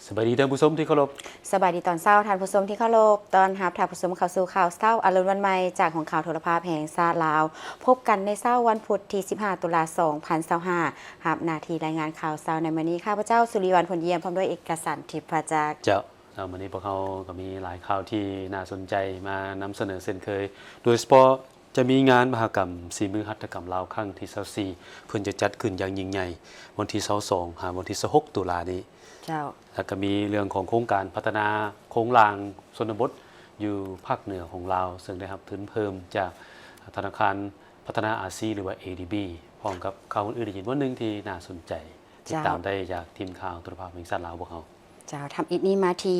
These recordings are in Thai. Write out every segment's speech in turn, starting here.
สวัสดีท่านผู้ชมที่เคารพสบายดีตอนเช้าท่านผู้ชมที่เคารพตอนรับท่านผู้ชมเข้าสู่ข่าวเช้าอรุณวันใหม่จากของข่าวโทรภาพแห่งชาติลาวพบกันในเช้าวันพุธที่15ตุลาคม2025รับหน้าที่รายงานข่าวเช้าในมื้อนี้ข้าพเจ้าสุริวัลย์ผลเยี่ยมพร้อมด้วยเอกสารทิพย์จักรเจ้าวันนี้พวกเขาก็มีหลายข่าวที่น่าสนใจมานำเสนอเช่นเคยโดยเฉพาะจะมีงานมหกรรมสีมือหัตถกรรมลาวครั้งที่24เพิ่นจะจัดขึ้นอย่างยิ่งใหญ่วันที่22หาวันที่26ตุลานี้เจ้าแล้วก็มีเรื่องของโครงการพัฒนาโครงรางชนบทอยู่ภาคเหนือของลาวซึ่งได้รับทุนเพิ่มจากธนาคารพัฒนาอาเซียนหรือว่า ADB พร้อมกับข่าวอื่นๆอีกวันนึงที่น่าสนใจติดตามได้จากทีมข่าวโทรภาพแห่งชาติลาวพวกเขาเจ้าทำอีกนี้มาที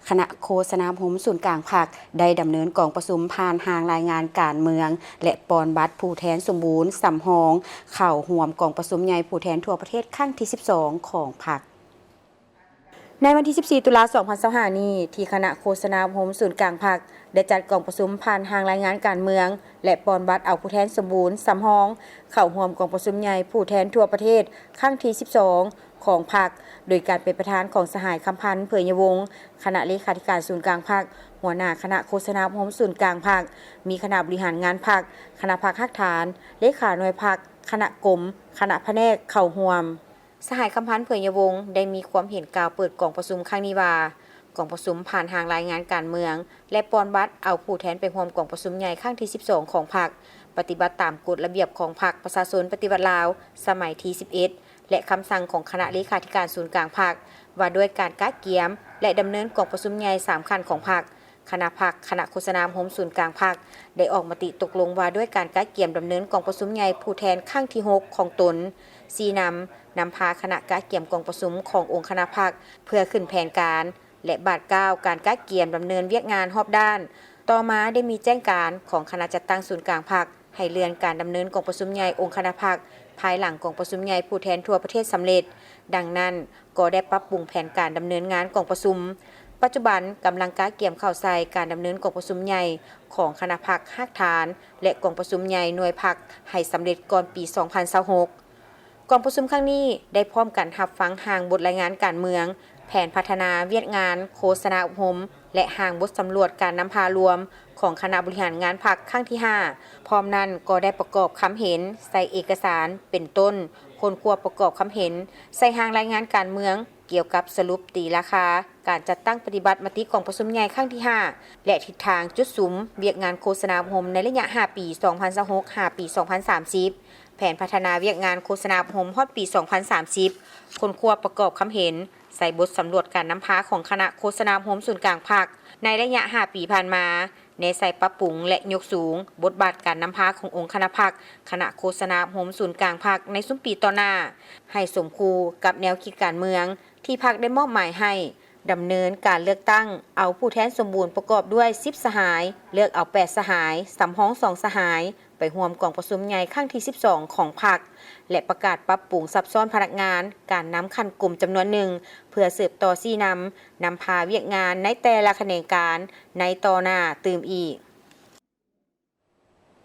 คณะโฆษณาผมศูนย์กลางภาคได้ดำเนินกองประชุมผ่านทางรายงานการเมืองและปอนบัตรผู้แทนสมบูรณ์สำหองเข่าห่วมกองประชุมใหญ่ผู้แทนทั่วประเทศครั้งที่12ของพรรคในวันที่14ตุลาคม2025นี้ที่คณะโฆษณาผมศูนย์กลางพรรคได้จัดกองประชุมผ่านทางรายงานการเมืองและปอนบัตรเอาผู้แทนสมบูรณ์สำหองเข่าห่วมกองประชุมใหญ่ผู้แทนทั่วประเทศครั้งที่12ของพรรคโดยการเป็นประธานของสหายคำพันธ์เผยยวงศ์คณะเลขาธิการศูนย์กลางพรรคหัวหน้าคณะโฆษณาผมศูนย์กลางพรรคมีคณะบริหารงานพรรคคณะพรรคฮักฐานเลขาหน่วยพรรคคณะกรมคณะแผนกเข่าห่วมสหายคำพันธ์เผยยวงศ์ได้มีความเห็นกล่าวเปิดกองประชุมครั้งนี้ว่ากองประชุมผ่านทางรายงานการเมืองและปอนบัตรเอาผู้แทนไปร่วมกองประชุมใหญ่ครั้งที่12ของพรรคปฏิบัติตามกฎระเบียบของพรรคประชาชนปฏิวัติลาวสมัยที่11และคำสั่งของคณะเลขาธิการศูนย์กลางพรรคว่าด้วยการกักเกียมและดำเนินกองประชุมใหญ่3ขั้นของพรรคคณะพรรคคณะโฆษณาผมศูนย์กลางพรรคได้ออกมติตกลงว่าด้วยการกักเกียมดำเนินกองประชุมใหญ่ผู้แทนครั้งที่6ของตนซีนำพาคณะกักเกียมกองประชุมขององค์คณะพรรคเพื่อขึ้นแผนการและบาท9การกักเกียมดำเนินเวียกงานรอบด้านต่อมาได้มีแจ้งการของคณะจัดตั้งศูนย์กลางพรรคให้เลื่อนการดำเนินกองประชุมใหญ่องค์คณะพรรคภายหลังกองประชุมใหญ่ผู้แทนทั่วประเทศสำเร็จดังนั้นก็ได้ปรับปรุงแผนการดำเนินงานกองประชุมปัจจุบันกำลังกักเกียมเข้าใส่การดำเนินกองประชุมใหญ่ของคณะพรรคฮักฐานและกองประชุมใหญ่หน่วยพรรคให้สำเร็จก่อนปี2026กองประชุมครั้งนี้ได้พร้อมกันรับฟังห่างบทรายงานการเมืองแผนพัฒนาเวียดงานโฆษณาอบรมและห่างบทสำรวจการนำพารวมของคณะบริหารงานพรรคครั้งที่5พร้อมนั้นก็ได้ประกอบคำเห็นใส่เอกสารเป็นต้นคนควบประกอบคำเห็นใส่ห่างรายงานการเมืองเกี่ยวกับสรุปตีราคาการจัดตั้งปฏิบัติมติกองประชุมใหญ่ครั้งที่5และทิศทางจุดสุมเวียกงานโฆษณาอบรมในระยะ5ปี2026-5ปี2030แผนพัฒนาเวียกงานโฆษณาอบรมฮอดปี2030คนควบประกอบคำเห็นใส่บทสำรวจการนำพาของคณะโฆษณาอบรมศูนย์กลางภาคในระยะ5ปีผ่านมาในใส่ปรับปรุงและยกสูงบทบาทการนำพาขององค์คณะพรรคคณะโฆษณาอบรมศูนย์กลางภาคในซุ้มปีต่อหน้าให้สมคู่กับแนวคิดการเมืองที่พรรคได้มอบหมายให้ดำเนินการเลือกตั้งเอาผู้แทนสมบูรณ์ประกอบด้วย10สหายเลือกเอา8สหายสำห้อง2สหายไปร่วมกองประชุมใหญ่ครั้งที่12ของพรรคและประกาศปรับปรุงซับซ้อนพนักงานการนำคันกลุ่มจำนวนหนึ่งเพื่อสืบต่อซี่นำพาเวียกงานในแต่ละแขนงการในต่อหน้าตื่มอีก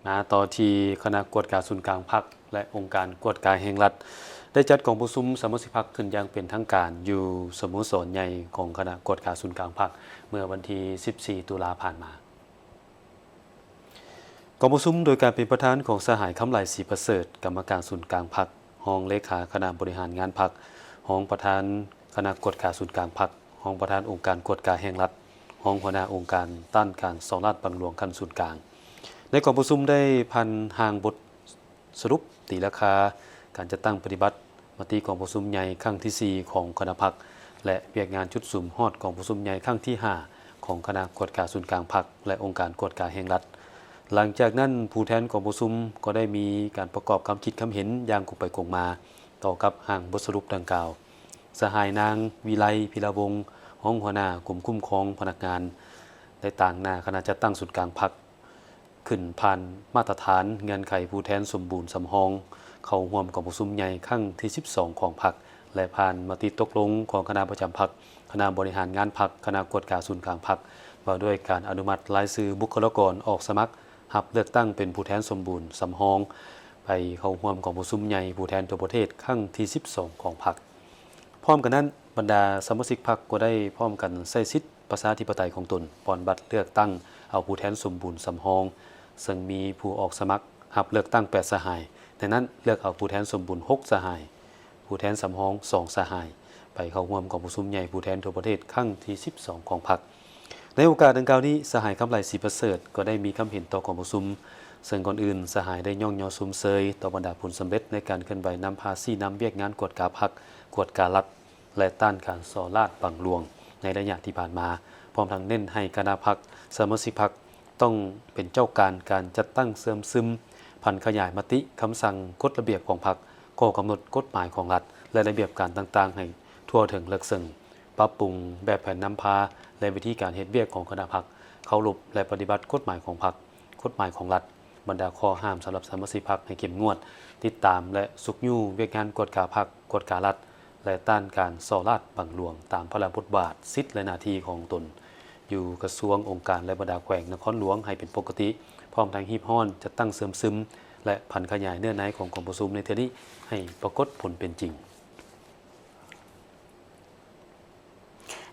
มาต่อที่คณะกวดการศูนย์กลางพรรคและองค์การกวดการแห่งรัฐได้จัดกองประชุมสมาชิกพรรคขึ้นอย่างเป็นทางการอยู่สโมสรใหญ่ของคณะกวดการศูนย์กลางพรรคเมื่อวันที่14ตุลาผ่านมากองประชุมโดยการเป็นประธานของสหายคำไหลศรีประเสริฐกรรมการศูนย์กลางพรรคห้องเลขาคณะบริหารงานพรรคห้องประธานคณะกวดการศูนย์กลางพรรคห้องประธานองค์การกวดการแห่งรัฐห้องหัวหน้าองค์การต้านการสองราชบังหลวงขั้นศูนย์กลางในกองประชุมได้พันห่างบทสรุปตีราคาการจัดตั้งปฏิบัติมติกองประชุมใหญ่ครั้งที่4ของคณะพรรคและเวียกงานชุดสุ่มฮอดกองประชุมใหญ่ครั้งที่5ของคณะกวดการศูนย์กลางพรรคและองค์การกวดการแห่งรัฐหลังจากนั้นผู้แทนกองประชุมก็ได้มีการประกอบคำคิดคำเห็นอย่างกงไปกงมาต่อกับห่างบทสรุปดังกล่าวสหายนางวิไลพิรวงศ์ห้องหัวหน้ากลุ่มคุ้มครองพนักงานได้ต่างหน้าคณะจัดตั้งศูนย์กลางพรรคขึ้นผ่านมาตรฐานเงื่อนไขผู้แทนสมบูรณ์สำหองเข้าร่วมกองประชุมใหญ่ครั้งที่12ของพรรคและผ่านมติตกลงของคณะประจำพรรคคณะบริหารงานพรรคคณะกวดการศูนย์กลางพรรคว่าด้วยการอนุมัติรายชื่อบุคลากรออกสมัครรับเลือกตั้งเป็นผู้แทนสมบูรณ์สำหองไปเข้าร่วมกองประชุมใหญ่ผู้แทนทั่วประเทศครั้งที่12ของพรรคพร้อมกันนั้น บรรดาสมาชิกพรรคก็ได้พร้อมกันใช้สิทธิประชาธิปไตยของตนปอนบัตรเลือกตั้งเอาผู้แทนสมบูรณ์สำรองซึ่งมีผู้ออกสมัครรับเลือกตั้ง8สหายแต่นั้นเลือกเอาผู้แทนสมบูรณ์6สหายผู้แทนสำรอง2สหายไปเข้าร่วมกองประชุมใหญ่ผู้แทนทั่วประเทศครั้งที่12ของพรรคในโอกาสดังกล่าวนี้สหายคำไหลศรีประเสริฐก็ได้มีคำเห็นต่อกองประชุมซึ่งก่อนอื่นสหายได้ย่องยอซุมเซยต่อบรรดาผลสำเร็จในการเคลื่อนไหวนำภาษีนำเวียกงานกวดกาพรรคกวดการัฐและต้านการส่อราษฎร์บังหลวงในระยะที่ผ่านมาพร้อมทั้งเน้นให้คณะพรรคสมาชิกพรรคต้องเป็นเจ้าการจัดตั้งเสริมซึมพันขยายมติคำสั่งกฎระเบียบของพรรคข้อกำหนดกฎหมายของรัฐและระเบียบการต่างๆให้ทั่วถึงเลิกซึ่งปรับปรุงแบบแผนนำพาและวิธีการเฮ็ดเวียกของคณะพรรคเคารพและปฏิบัติกฎหมายของพรรคกฎหมายของรัฐบรรดาข้อห้ามสำหรับสมาชิกพรรคให้เข้มงวดติดตามและสุกยู่เวียกงานกวดกาพรรคกวดการัฐและต้านการส่อราษฎร์บังหลวงตามพระราชบทบาทสิทธิและหน้าที่ของตนอยู่กระทรวงองค์การและบรรดาแขวงนครหลวงให้เป็นปกติพร้อมทั้งฮีบฮ้อนจะตั้งเสริมซึมและพันขยายเนื้อในของกองประชุมในเทื่อนี้ให้ปรากฏผลเป็นจริง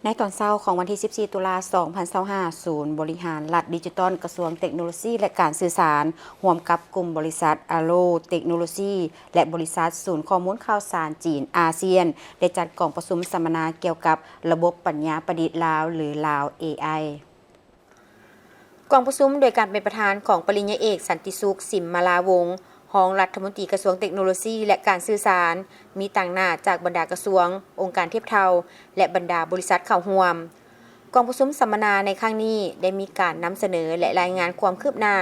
ในตอนเช้าของวันที่ 14 ตุลาคม 2025 ศูนย์บริหารรัฐดิจิทัลกระทรวงเทคโนโลยีและการสื่อสารร่วมกับกลุ่มบริษัทอาโลเทคโนโลยีและบริษัทศูนย์ข้อมูลข่าวสารจีนอาเซียนได้จัดกองประชุมสัมมนาเกี่ยวกับระบบปัญญาประดิษฐ์ลาวหรือลาว AI กองประชุมโดยการเป็นประธานของปริญญาเอกสันติสุขสิมมาลาวงศ์รองรัฐมนตรีกระทรวงเทคโนโลยีและการสื่อสารมีต่างหน้าจากบรรดากระทรวงองค์การเทียบเท่าและบรรดาบริษัทเข้าร่วมกองประชุมสัมมนาในครั้งนี้ได้มีการนำเสนอและรายงานความคืบหน้า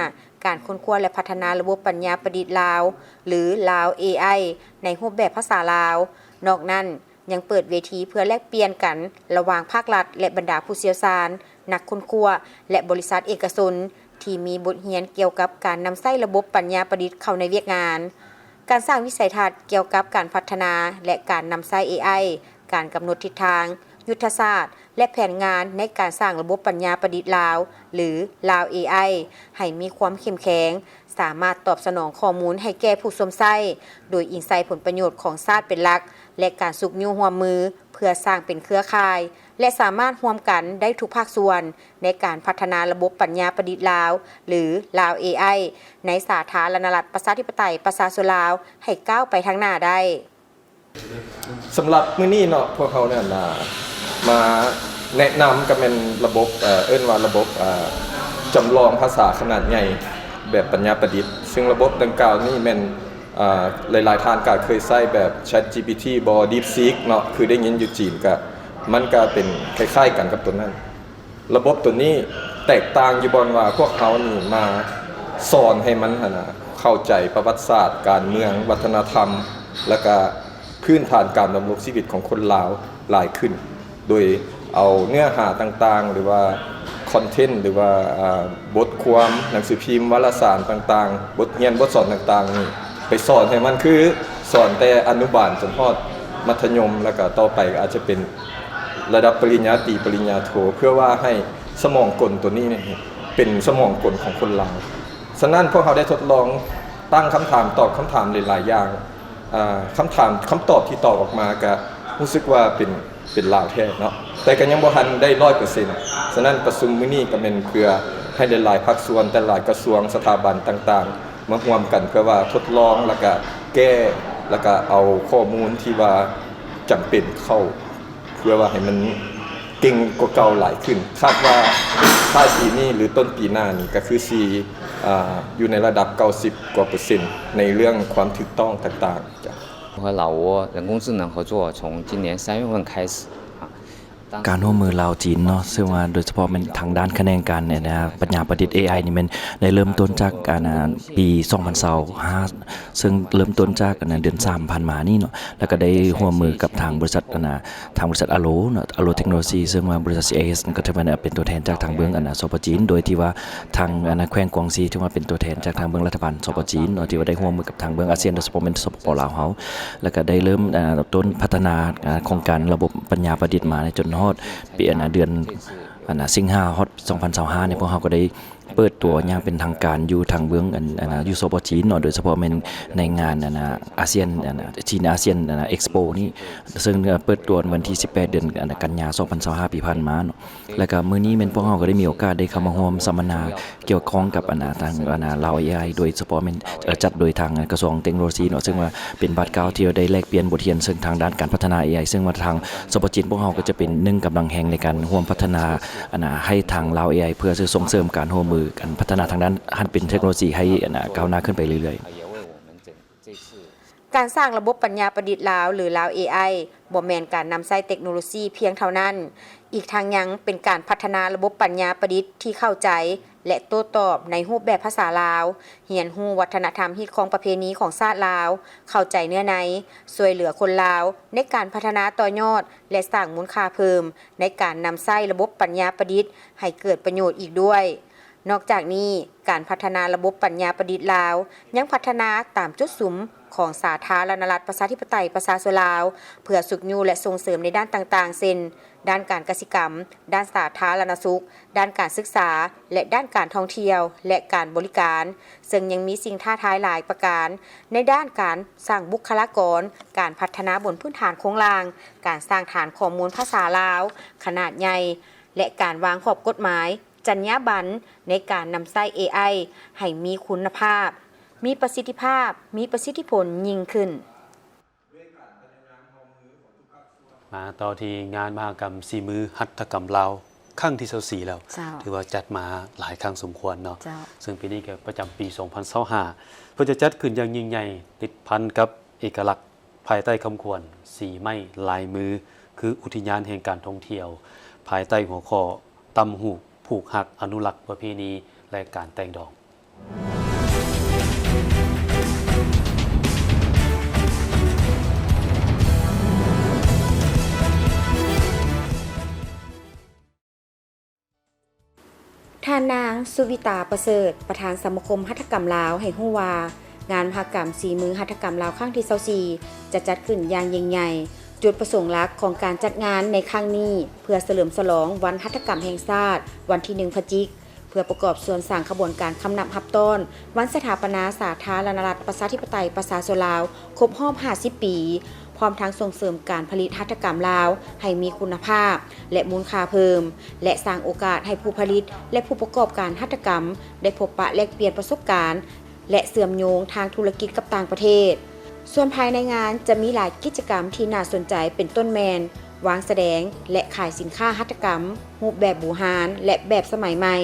การค้นคว้าและพัฒนาระบบปัญญาประดิษฐ์ลาวหรือลาว AI ในรูปแบบภาษาลาวนอกนั้นยังเปิดเวทีเพื่อแลกเปลี่ยนกันระหว่างภาครัฐและบรรดาผู้เชี่ยวชาญนักค้นคว้าและบริษัทเอกชนที่มีบทเรียนเกี่ยวกับการนำใช้ระบบปัญญาประดิษฐ์เข้าในเวียกงานการสร้างวิสัยทัศน์เกี่ยวกับการพัฒนาและการนำใช้ AI การกำหนดทิศทางยุทธศาสตร์และแผนงานในการสร้างระบบปัญญาประดิษฐ์ลาวหรือลาว AI ให้มีความเข้มแข็งสามารถตอบสนองข้อมูลให้แก่ผู้สวมใช้โดยอิงใส่ผลประโยชน์ของชาติเป็นหลักและการสุกยู่ร่วมมือเพื่อสร้างเป็นเครือข่ายและสามารถร่วมกันได้ทุกภาคส่วนในการพัฒนาระบบปัญญาประดิษฐ์ลาวหรือลาว AI ในสาธารณรัฐประชาธิปไตยประชาชนลาวให้ก้าวไปทางหน้าได้สำหรับมื้อนี้เนาะพวกเขาเนี่ยมาแนะนำกับเป็นระบบว่าระบบจำลองภาษาขนาดใหญ่แบบปัญญาประดิษฐ์ซึ่งระบบดังกล่าวนี้แม่นหลายๆท่านก็เคยใช้แบบ ChatGPT บ่ DeepSeek เนาะคือได้ยินอยู่จีนก็มันก็เป็นคล้ายๆกันกับตัวนั้นระบบตัวนี้แตกต่างอยู่บ่ว่าพวกเขานี่มาสอนให้มันเข้าใจประวัติศาสตร์การเมืองวัฒนธรรมแล้วก็พื้นฐานการดำรงชีวิตของคนลาวหลายขึ้นโดยเอาเนื้อหาต่างๆหรือว่าคอนเทนต์หรือว่าบทความหนังสือพิมพ์วารสารต่างๆบทเรียนบทสอนต่างๆนี่ไปสอนให้มันคือสอนแต่อนุบาลจนฮอดมัธยมแล้วก็ต่อไปอาจจะเป็นระดับปริญญาตรีปริญญาโทเพื่อว่าให้สมองกลตัวนี้เป็นสมองกลของคนลาวฉะนั้นพวกเขาได้ทดลองตั้งคำถามตอบคำถามหลายๆอย่างคำตอบที่ตอบออกมาก็รู้สึกว่าเป็นลาวแท้เนาะแต่ก็ยังบ่ทันได้ 100% ฉะนั้นประชุมมื้อนี้ก็เป็นเพื่อให้หลายๆภาคส่วนแต่หลายกระทรวงสถาบันต่างๆมาร่วมกันเพื่อว่าทดลองแล้วก็แก้แล้วก็เอาข้อมูลที่ว่าจำเป็นเข้าเพื่อว่าให้มันเก่งกว่าเก่าหลายขึ้นคาดว่าถ้าปีนี้หรือต้นปีหน้านี่ก็คืออยู่ในระดับ90%กว่าในเรื่องความถูกต้องต่างๆจ้ะ和老挝人工智能合作从今年3月份开始การร่วมมือลาวจีนเนาะซึ่งว่าโดยเฉพาะมันทางด้านคะแนนการเนี่ยนะปัญญาประดิษฐ์ AI นี่มันได้เริ่มต้นจากปี2025ซึ่งเริ่มต้นจากเดือน3ผ่านมานี่เนาะแล้วก็ได้ร่วมมือกับทางบริษัททางบริษัทอาโลเนาะอาโลเทคโนโลยีซึ่งว่าบริษัท CIS ก็ถือว่าเป็นตัวแทนจากทางเบื้องสปจีนโดยที่ว่าทางแขวงกวางซีที่ว่าเป็นตัวแทนจากทางเบื้องรัฐบาลสปจีนเนาะที่ว่าได้ร่วมมือกับทางเบื้องอาเซียนโดยเฉพาะเป็นสปปลาวเฮาแล้วก็ได้เริ่มต้นพัฒนาโครงการระบบปัญญาประดิษฐ์มาในจนฮอดปีเดือนสิงหาคม2025เนี่ยพวกเขาก็ได้ เปิดตัวอย่างเป็นทางการอยู่ทางเบื้องอยู่สปจีนเนาะโดยเฉพาะเป็นในงานอาเซียนจีนอาเซียนเอ็กซ์โปนี่ซึ่งเปิดตัววันที่18เดือนกันยายน2025ปีผ่านมาเนาะแล้วก็มื้อนี้แม่นพวกเฮาก็ได้มีโอกาสได้เข้ามาร่วมสัมมนาเกี่ยวข้องกับทางลาว AI โดยเฉพาะเป็นจัดโดยทางกระทรวงเทคโนโลยีเนาะซึ่งว่าเป็นบัตรเก่าที่ได้แลกเปลี่ยนบทเรียนซึ่งทางด้านการพัฒนา AI ซึ่งว่าทางสปจีนพวกเฮาก็จะเป็นหนึ่งกำลังแห่งในการร่วมพัฒนาให้ทางลาว AI เพื่อส่งเสริมการร่วมมือกันพัฒนาทางด้านเป็นเทคโนโลยีให้ก้าวหน้าขึ้นไปเรื่อยๆ การสร้างระบบปัญญาประดิษฐ์ลาวหรือลาว AI บ่แม่นการนำใช้เทคโนโลยีเพียงเท่านั้นอีกทางยังเป็นการพัฒนาระบบปัญญาประดิษฐ์ที่เข้าใจและโต้ตอบในรูปแบบภาษาลาวเรียนรู้วัฒนธรรมฮิตของประเพณีของชาติลาวเข้าใจเนื้อในช่วยเหลือคนลาวในการพัฒนาต่อยอดและสร้างมูลค่าเพิ่มในการนำใช้ระบบปัญญาประดิษฐ์ให้เกิดประโยชน์อีกด้วยนอกจากนี้การพัฒนาระบบปัญญาประดิษฐ์ลาวยังพัฒนาตามจุดสุมของสาธารณรัฐประชาธิปไตยประชาชนลาวเพื่อสุขอยู่และส่งเสริมในด้านต่างๆเช่นด้านการเกษตรกรรมด้านสาธารณสุขด้านการศึกษาและด้านการท่องเที่ยวและการบริการซึ่งยังมีสิ่งท้าทายหลายประการในด้านการสร้างบุคลากรการพัฒนาบนพื้นฐานโครงสร้างการสร้างฐานข้อมูลภาษาลาวขนาดใหญ่และการวางขอบกฎหมายจรรยาบรรณในการนำใช้ AI ให้มีคุณภาพมีประสิทธิภาพมีประสิทธิผลยิ่งขึ้นมาต่อที่งานมหกรรมสีมือหัตถกรรมลาวครั้งที่24แล้วถือว่าจัดมาหลายครั้งสมควรเนาะซึ่งปีนี้ก็ประจำปี2025เพื่อจะจัดขึ้นอย่างยิ่งใหญ่ติดพันกับเอกลักษณ์ภายใต้คำควรสีไม้ลายมือคืออุทยานแห่งการท่องเที่ยวภายใต้หัวข้อตำหูกผูกหักอนุรักษ์ประเพณีและการแต่งดอกท่านนางสุวิตาประเสริฐประธานสมาคมหัตถกรรมลาวให้ฮู้ว่างานมหกรรมสีมือหัตถกรรมลาวครั้งที่24จะจัดขึ้นอย่างยิ่งใหญ่จุดประสงค์หลักของการจัดงานในครั้งนี้เพื่อเฉลิมฉลองวันหัตถกรรมแห่งชาติวันที่1พฤศจิกายนเพื่อประกอบส่วนสร้างขบวนการคำนับรับต้นวันสถาปนาสาธารณรัฐประชาธิปไตยประชาชนลาวครบรอบ50 ปีพร้อมทั้งส่งเสริมการผลิตหัตถกรรมลาวให้มีคุณภาพและมูลค่าเพิ่มและสร้างโอกาสให้ผู้ผลิตและผู้ประกอบการหัตถกรรมได้พบปะแลกเปลี่ยนประสบการณ์และเชื่อมโยงทางธุรกิจกับต่างประเทศส่วนภายในงานจะมีหลายกิจกรรมที่น่าสนใจเป็นต้นแมนวางแสดงและขายสินค้าหัตถกรรมรูปแบบบูฮานและแบบสมัยใหม่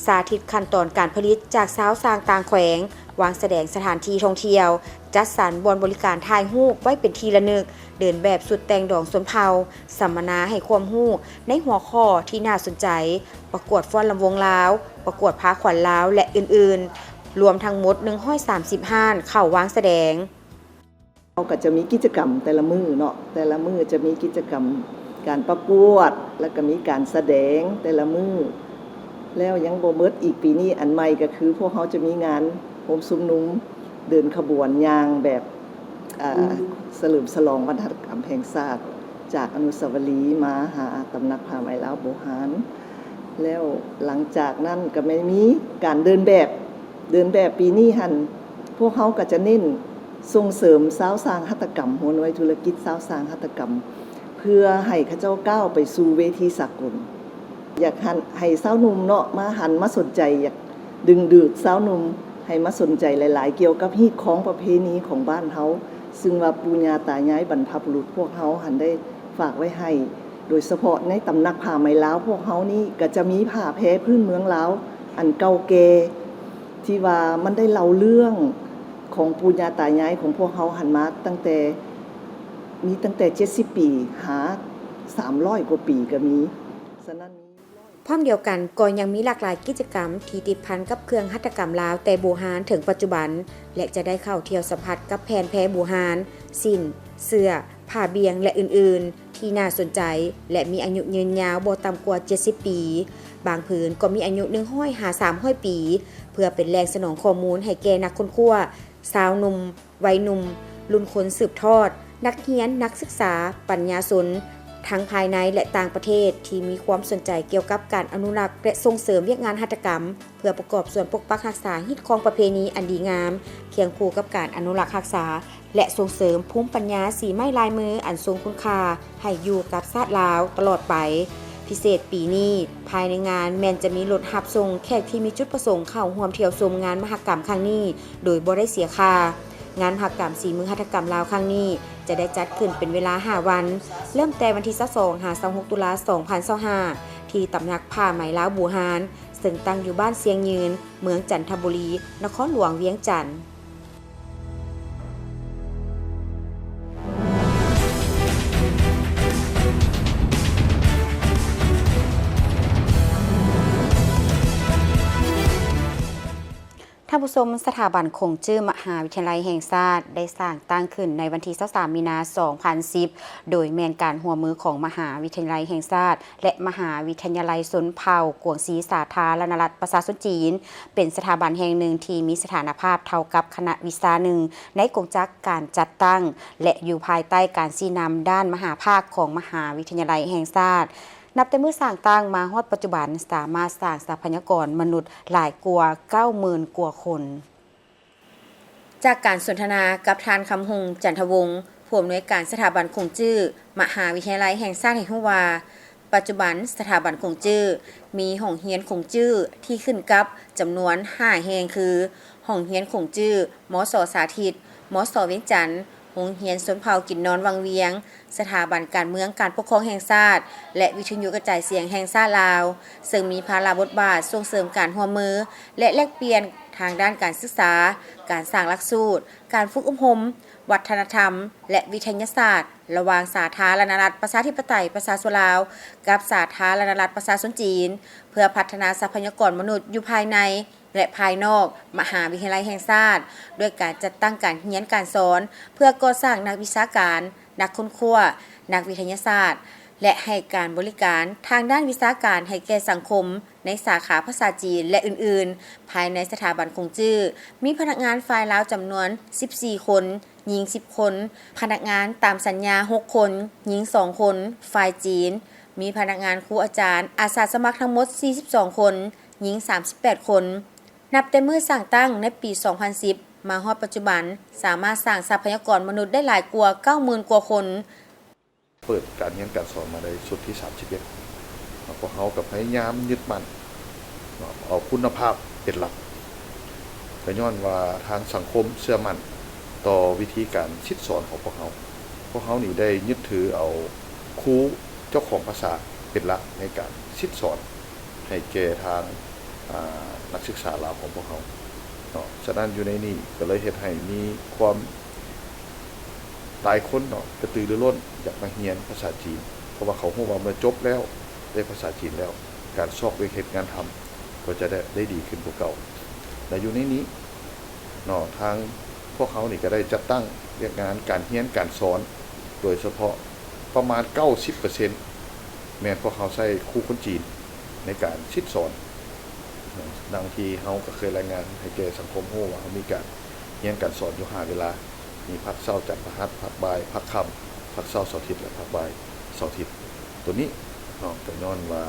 สาธิตขั้นตอนการผลิตจากชาวสร้างต่างแขวงวางแสดงสถานที่ท่องเที่ยวจัดสรรบริการถ่ายรูปไว้เป็นที่ระลึกเดินแบบสุดแต่งดอกชนเผ่าสัมมนาให้ความรู้ในหัวข้อที่น่าสนใจประกวดฟ้อนลำวงลาวประกวดพาขวัญลาวและอื่นๆรวมทั้งหมด130ห้านเข้าวางแสดงเราก็จะมีกิจกรรมแต่ละมื้อเนาะแต่ละมื้อจะมีกิจกรรมการประกวดแล้วก็มีการแสดงแต่ละมื้อแล้วยังบ่หมดอีกปีนี้อันใหม่ก็คือพวกเขาจะมีงานโฮมซุมนุมเดินขบวนยางแบบเฉลิมฉลองวันหัตถกรรมแห่งชาติจากอนุสาวรีย์มาหาตำหนักผ้าไหมลาวโบราณแล้วหลังจากนั้นก็ไม่มีการเดินแบบปีนี้หั่นพวกเขาก็จะเน้นส่งเสริมสาวสร้างหัตถกรรมหัวหน่วยธุรกิจสาวสร้างหัตถกรรมเพื่อให้เขาเจ้าก้าวไปสู่เวทีสากลอยากให้สาวหนุ่มเนาะมาหันมาสนใจอยากดึงดูดสาวหนุ่มให้มาสนใจหลายๆเกี่ยวกับฮีตของประเพณีของบ้านเฮาซึ่งว่าปู่ย่าตายายบรรพบุรุษพวกเฮาหันได้ฝากไว้ให้โดยเฉพาะในตำหนักผ้าไหมลาวพวกเฮานี่ก็จะมีผ้าแพรพื้นเมืองลาวอันเก่าแก่ที่ว่ามันได้เล่าเรื่องของปู่ย่าตายายของพวกเฮาหันมาตั้งแต่70ปีหา300กว่าปีก็มีฉะนั้นพร้อมเดียวกันก็ยังมีหลากหลายกิจกรรมที่ติดพันกับเครื่องหัตถกรรมลาวแต่โบราณถึงปัจจุบันและจะได้เข้าเที่ยวสัมผัสกับแผ่นแพรโบราณสิ้นเสื้อผ้าเบียงและอื่นๆที่น่าสนใจและมีอายุยืนยาวบ่ต่ำกว่า70ปีบางผืนก็มีอายุ100-300ปีเพื่อเป็นแหล่งสนองข้อมูลให้แก่นักค้นคว้าสาวหนุ่มวัยหนุ่มรุ่นคนสืบทอดนักเรียนนักศึกษาปัญญาชน ทั้งภายในและต่างประเทศที่มีความสนใจเกี่ยวกับการอนุรักษ์และส่งเสริมเวียกงานหัตถกรรมเพื่อประกอบส่วนปกปักรักษาฮิตของประเพณีอันดีงามเคียงคู่กับการอนุรักษ์รักษาและส่งเสริมภูมิปัญญาสีไม้ลายมืออันทรงคุณค่าให้อยู่กับชาติลาวตลอดไปพิเศษปีนี้ภายในงานแม้นจะมีรถรับส่งแขกที่มีจุดประสงค์เข้าร่วมเที่ยวชมงานมหกรรมครั้งนี้โดยบ่ได้เสียค่างานมหกรรมสีมือหัตถกรรมลาวครั้งนี้จะได้จัดขึ้นเป็นเวลา5วันเริ่มแต่วันที่22-26 ตุลาคม 2025ที่ตำหนักผ้าไหมลาวบูฮานซึ่งตั้งอยู่บ้านเสียงยืนเมืองจันทบุรีนครหลวงเวียงจันทน์ท่านผู้ชมสถาบันคงจื้อมหาวิทยาลัยแห่งชาติได้สร้างตั้งขึ้นในวันที่23 มีนาคม 2010 โดยแม่นการร่วมมือของมหาวิทยาลัยแห่งชาติและมหาวิทยาลัยชนเผ่ากวงศรีสาธารณรัฐประชาชนจีนเป็นสถาบันแห่งหนึ่งที่มีสถานภาพเท่ากับคณะวิชาหนึ่งในกงจักรการจัดตั้งและอยู่ภายใต้การชี้นำด้านมหาภาคของมหาวิทยาลัยแห่งชาตินับแต่เมื่อสร้างตั้งมาฮอดปัจจุบันสามารถสร้างทรัพยากรมนุษย์หลายกว่า 90,000 กว่าคน จากการสนทนากับทานคำหงจันทวงศ์ผู้อำนวยการสถาบันคงจื้อมหาวิทยาลัยแห่งชาติแห่งฮู้ว่าปัจจุบันสถาบันคงจื้อมีห้องเรียนคงจื้อที่ขึ้นกับจำนวน5แห่งคือห้องเรียนคงจื้อมส.สาธิตมส.เวียงจันทน์โรงเรียนชนเผ่ากินนอนวังเวียงสถาบันการเมืองการปกครองแห่งชาติและวิทยุกระจายเสียงแห่งชาติลาวซึ่งมีภาระบทบาทส่งเสริมการร่วมมือและแลกเปลี่ยนทางด้านการศึกษาการสร้างหลักสูตรการฝึกอบรมวัฒนธรรมและวิทยาศาสตร์ระหว่างสาธารณรัฐประชาธิปไตยประชาชนลาวกับสาธารณรัฐประชาชนจีนเพื่อพัฒนาทรัพยากรมนุษย์อยู่ภายในและภายนอกมหาวิทยาลัยแห่งชาติด้วยการจัดตั้งการเรียนการสอนเพื่อก่อสร้างนักวิชาการนักค้นคว้านักวิทยาศาสตร์และให้การบริการทางด้านวิชาการให้แก่สังคมในสาขาภาษาจีนและอื่นๆภายในสถาบันคงจื้อมีพนักงานฝ่ายลาวจำนวน14คนหญิง10คนพนักงานตามสัญญา6คนหญิง2คนฝ่ายจีนมีพนักงานครูอาจารย์อาสาสมัครทั้งหมด42คนหญิง38คนนับแต่เมื่อสร้างตั้งในปี 2010 มาฮอดปัจจุบันสามารถสร้างทรัพยากรมนุษย์ได้หลายกว่า 90,000 กว่าคนเปิดการเรียนการสอนมาในสุดที่31พวกเขากับพยายามยึดมั่นเอาคุณภาพเป็นหลักแต่ย้อนว่าทางสังคมเชื่อมั่นต่อวิธีการคิดสอนของพวกเขานี่ได้ยึดถือเอาครูเจ้าของภาษาเป็นหลักในการคิดสอนให้แก่ทางนักศึกษาลาวของพวกเขาฉะนั้นอยู่ในนี้ก็เลยเฮ็ดให้มีความหลายคนกระตือรือร้นอยากมาเรียนภาษาจีนเพราะว่าเขารู้ว่าเมื่อจบแล้วได้ภาษาจีนแล้วการสอบด้วยเหตุงานทำก็จะได้ดีขึ้นกว่าเก่าและอยู่ในนี้ทางพวกเขานี่ก็ได้จัดตั้งเรียกงานการเรียนการสอนโดยเฉพาะประมาณ 90% แม้นพวกเขาใช้ครูคนจีนในการคิดสอนบางทีเขาก็เคยรายงานให้แก่สังคมรู้ว่ามีการเรียนการสอนอยู่5เวลามีพักเช้าจันทร์พฤหัสพักบ่ายพักค่ำพักเช้าเสาร์อาทิตย์และพักบ่ายเสาร์อาทิตย์ตัวนี้ก็ย้อนว่า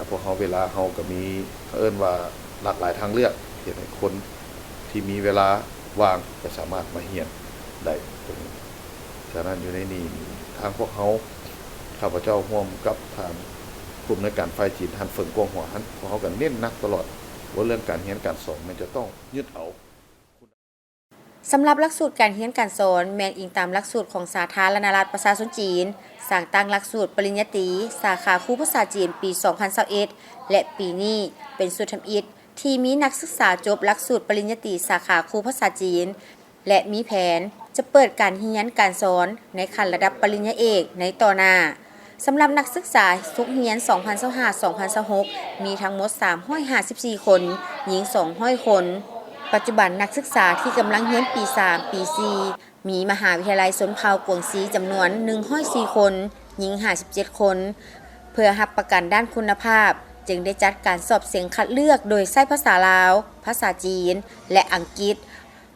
พวกเขาเวลาเขาก็มีเอิ้นว่าหลากหลายทางเลือกเฮ็ดให้คนที่มีเวลาว่างก็สามารถมาเรียนได้ตรงนี้ฉะนั้นอยู่ในนี้ทางพวกเขาข้าพเจ้าร่วมกับทางกลุ่มในการฝ่ายจีนท่านเฟิงกวงหัวท่านพวกเขาก็เน้นหนักตลอดว่าเรื่องการเรียนการสอนมันจะต้องยึดเอาสำหรับหลักสูตรการเรียนการสอนแม่นอิงตามหลักสูตรของสาธารณรัฐประชาชนจีนสร้างตั้งหลักสูตรปริญญาตรีสาขาครูภาษาจีนปี 2021 และปีนี้เป็นสุดทำอิฐที่มีนักศึกษาจบหลักสูตรปริญญาตรีสาขาครูภาษาจีนและมีแผนจะเปิดการเรียนการสอนในขั้นระดับปริญญาเอกในต่อหน้าสำหรับนักศึกษาทุกเรียน 2025-2026 มีทั้งหมด 354 คนหญิง 200 คนปัจจุบันนักศึกษาที่กำลังเรียนปี 3 ปี 4 มีมหาวิทยาลัยชนเผ่ากวงศรีจำนวน 104 คนหญิง 57 คนเพื่อรับประกันด้านคุณภาพจึงได้จัดการสอบเสียงคัดเลือกโดยใช้ภาษาลาวภาษาจีนและอังกฤษ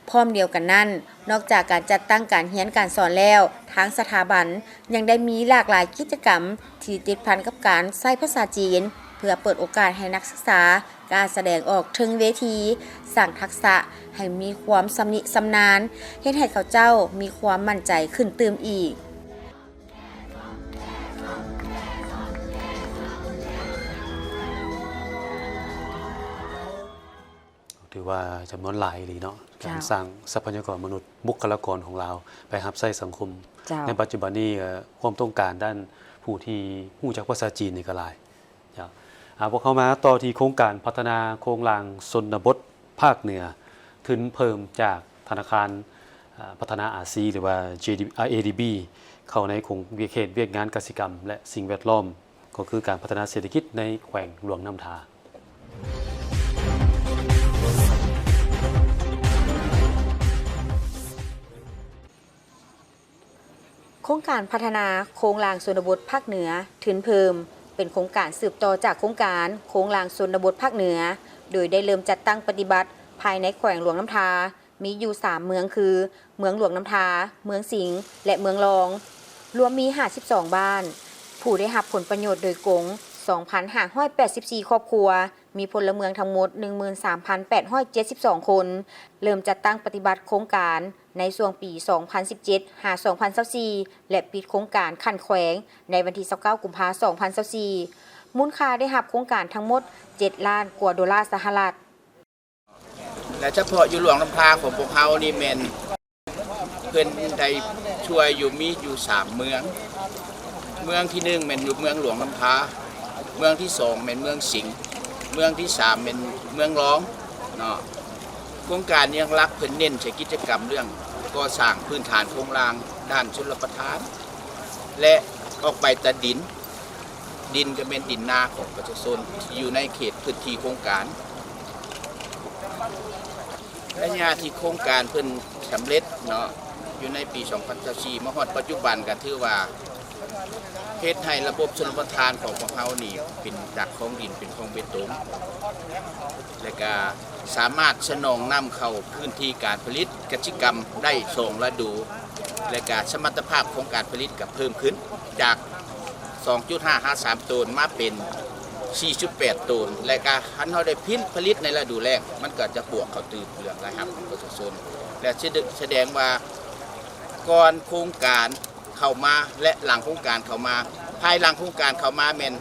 พร้อมเดียวกันนั้นนอกจากการจัดตั้งการเรียนการสอนแล้วทางสถาบันยังได้มีหลากหลายกิจกรรมที่ติดพันกับการใช้ภาษาจีนเพื่อเปิดโอกาสให้นักศึกษาการแสดงออกถึงเวทีสร้างทักษะให้มีความสำนิสำนานเฮ็ดให้เขาเจ้ามีความมั่นใจขึ้นเติมอีกถือว่าจำนวนหลายเลยเนาะการสร้างทรัพยากรมนุษย์บุคลากรของเราไปรับใช้สังคมในปัจจุบันนี้ความต้องการด้านผู้ที่รู้จักภาษาจีนนี่ก็หลายพวกเขามาต่อที่โครงการพัฒนาโครงรางชนบทภาคเหนือทุนเพิ่มจากธนาคารพัฒนาอาซีหรือว่า ADB เข้าในโครงเขตเวียกงานกสิกรรมและสิ่งแวดล้อมก็คือการพัฒนาเศรษฐกิจในแขวงหลวงน้ำทาโครงการพัฒนาโครงรางชนบทภาคเหนือทุนเพิ่มเป็นโครงการสืบต่อจากโครงการโครงรางชนบทภาคเหนือโดยได้เริ่มจัดตั้งปฏิบัติภายในแขวงหลวงน้ำทามีอยู่3เมืองคือเมืองหลวงน้ำทาเมืองสิงห์และเมืองรองรวมมี52บ้านผู้ได้รับผลประโยชน์โดยกง 2,584 ครอบครัวมีพลเมืองทั้งหมด 13,872 คนเริ่มจัดตั้งปฏิบัติโครงการในช่วงปี 2017 หา 2024 และปิดโครงการขั้นแขวงในวันที่ 29 กุมภาพันธ์ 2024 มูลค่าได้รับโครงการทั้งหมด 7 ล้านกว่าดอลลาร์สหรัฐและเฉพาะอยู่หลวงน้ำทาของพวกเขานี่แม่นเพิ่นได้ช่วยอยู่มีอยู่3เมืองเมืองที่1แม่นอยู่เมืองหลวงน้ำทาเมืองที่2แม่นเมืองสิงห์เมืองที่3เป็นเมืองร้องเนาะโครงการยังรักเพิ่นเน้นใช้กิจกรรมเรื่องก่อสร้างพื้นฐานโครงรางด้านชลประทานและออกไปตัดดินก็เป็นดินนาของประชาชนที่อยู่ในเขตพื้นที่โครงการระยะที่โครงการเพิ่นสำเร็จเนาะอยู่ในปี2024มาฮอดปัจจุบันก็ถือว่าเฮ็ดให้ระบบชลประทานของพวกเฮานี่เป็นจากของดินเป็นของเบตงและก็สามารถสนองน้ำเข้าพื้นที่การผลิตกสิกรรมได้2ฤดูและก็สมรรถภาพของการผลิตก็เพิ่มขึ้นจาก 2.553 ตันมาเป็น 4.8 ตันและก็คันเฮาได้ผลิตในฤดูแล้งมันก็จะบวกเข้าตื่นเรื่องรายรับของประชาชนและแสดงว่าก่อนโครงการเข้ามาและหลังโครงการเข้ามาภายหลังโครงการเข้ามาแม่น